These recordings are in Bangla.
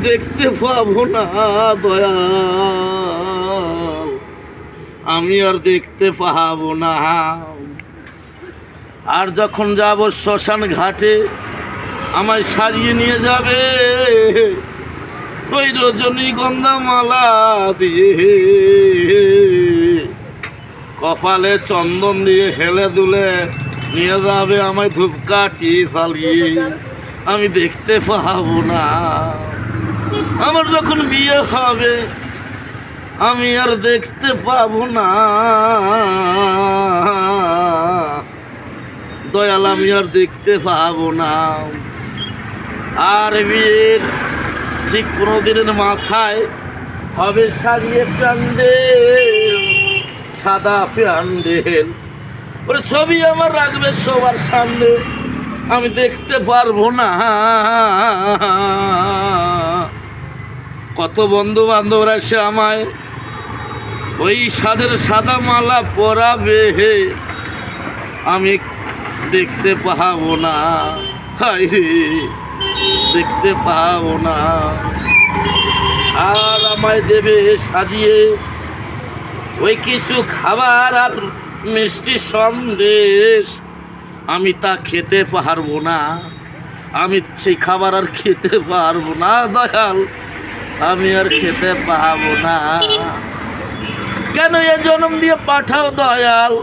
দেখতে পাবো না দয়াল, আমি আর দেখতে পাবো না। আর যখন যাব শ্মশান ঘাটে আমায় সাজিয়ে নিয়ে যাবে ওই রজনীগন্ধা মালা দিয়ে, কপালে চন্দন দিয়ে হেলে দুলে নিয়ে যাবে আমায় ধূপকাঠি জ্বালিয়ে, আমি দেখতে পাবো না। আমার যখন বিয়ে হবে আমি আর দেখতে পাবো না দয়াল, আমি আর দেখতে পাবো না। আর বিয়ের ঠিক 15 দিনের মাথায় হবে সাজিয়ে প্যান্ডেল, সাদা প্যান্ডেল, ওরে ছবি আমার রাখবে সবার সামনে, আমি দেখতে পারবো না। কত বন্ধু বান্ধবরা এসে আমায় ওই সাদা মালা পরাবে, আমি দেখতে পাবো না। হায় রে, দেখতে পাবো না। আর আমায় দেবে সাজিয়ে ওই কিছু খাবার আর মিষ্টি সন্দেশ, আমি তা খেতে পারবো না। আমি সেই খাবার আর খেতে পারবো না দয়াল, আমি আর খেতে পাবো না। কেন এ জন্ম দিয়ে পাঠাও দয়াল,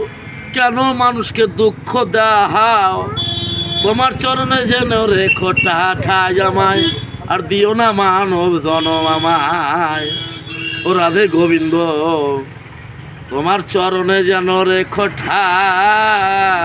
কেন মানুষকে দুঃখ দাও? তোমার চরণে যেন রেখো ঠাঠাই আমায়, আর দিও না মানব জনম আমায়। ও রাধে গোবিন্দ, তোমার চরণে যেন রেখো ঠাই।